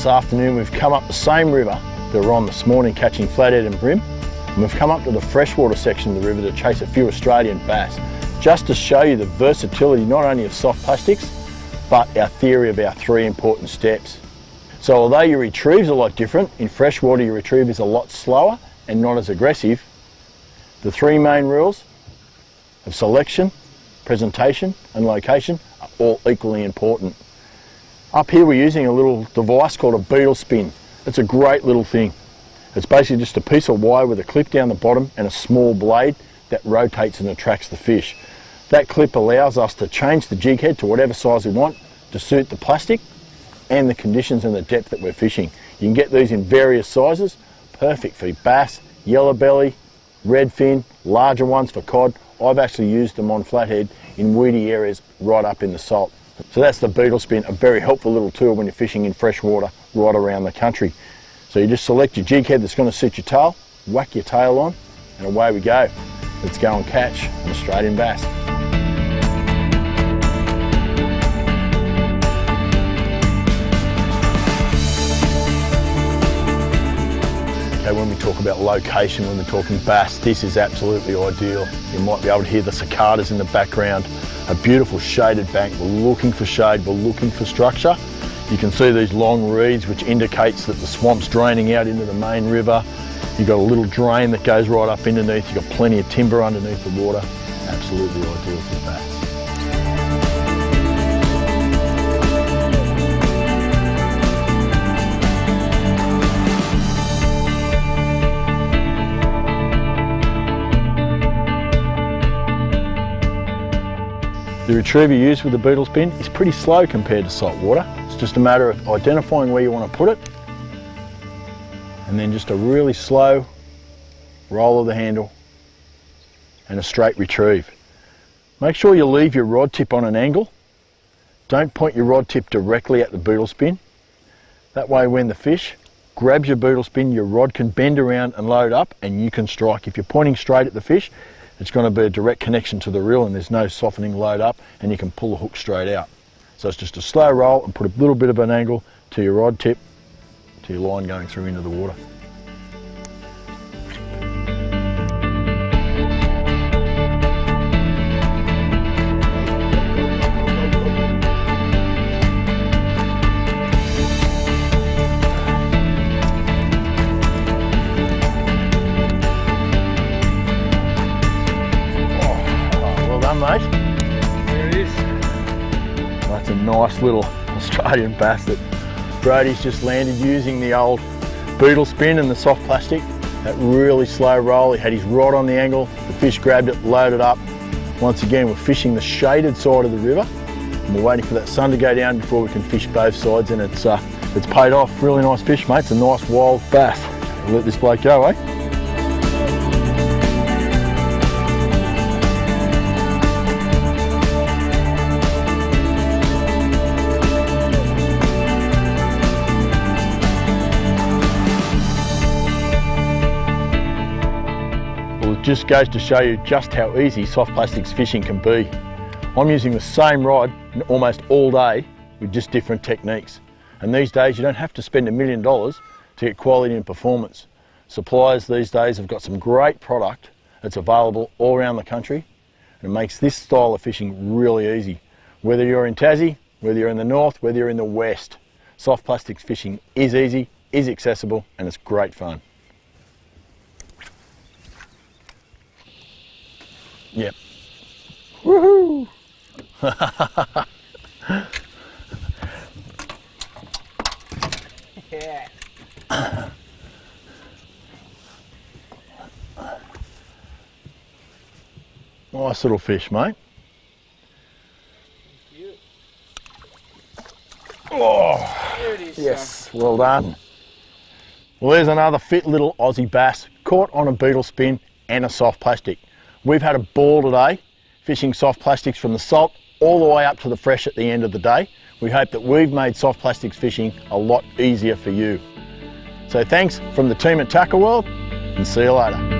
this afternoon we've come up the same river that we're on this morning catching flathead and bream, and we've come up to the freshwater section of the river to chase a few Australian bass, just to show you the versatility not only of soft plastics, but our theory of our 3 important steps. So although your retrieve's a lot different, in freshwater your retrieve is a lot slower and not as aggressive, the 3 main rules of selection, presentation and location are all equally important. Up here we're using a little device called a beetle spin. It's a great little thing. It's basically just a piece of wire with a clip down the bottom and a small blade that rotates and attracts the fish. That clip allows us to change the jig head to whatever size we want to suit the plastic and the conditions and the depth that we're fishing. You can get these in various sizes, perfect for bass, yellow belly, redfin, larger ones for cod. I've actually used them on flathead in weedy areas right up in the salt. So that's the beetle spin, a very helpful little tool when you're fishing in freshwater right around the country. So you just select your jig head that's going to suit your tail, whack your tail on, and away we go. Let's go and catch an Australian bass. Okay, when we talk about location, when we're talking bass, this is absolutely ideal. You might be able to hear the cicadas in the background. A beautiful shaded bank. We're looking for shade, we're looking for structure. You can see these long reeds, which indicates that the swamp's draining out into the main river. You've got a little drain that goes right up underneath. You've got plenty of timber underneath the water. Absolutely ideal for bass. The retriever used with the beetle spin is pretty slow compared to salt water. It's just a matter of identifying where you want to put it, and then just a really slow roll of the handle and a straight retrieve. Make sure you leave your rod tip on an angle. Don't point your rod tip directly at the beetle spin. That way when the fish grabs your beetle spin, your rod can bend around and load up and you can strike. If you're pointing straight at the fish, it's going to be a direct connection to the reel and there's no softening load up and you can pull the hook straight out. So it's just a slow roll and put a little bit of an angle to your rod tip, to your line going through into the water. Mate. There it is. That's a nice little Australian bass that Brody's just landed using the old beetle spin and the soft plastic. That really slow roll, he had his rod on the angle, the fish grabbed it, loaded up. Once again, we're fishing the shaded side of the river and we're waiting for that sun to go down before we can fish both sides, and it's paid off. Really nice fish, mate. It's a nice wild bass. We'll let this bloke go, eh? It just goes to show you just how easy soft plastics fishing can be. I'm using the same rod almost all day with just different techniques. And these days you don't have to spend $1 million to get quality and performance. Suppliers these days have got some great product that's available all around the country, and it makes this style of fishing really easy. Whether you're in Tassie, whether you're in the north, whether you're in the west, soft plastics fishing is easy, is accessible, and it's great fun. Yep. Woohoo! Yeah. Nice little fish, mate. Thank you. Oh, There it is. yes, well done. Well, there's another fit little Aussie bass caught on a beetle spin and a soft plastic. We've had a ball today fishing soft plastics from the salt all the way up to the fresh at the end of the day. We hope that we've made soft plastics fishing a lot easier for you. So thanks from the team at Tackle World, and see you later.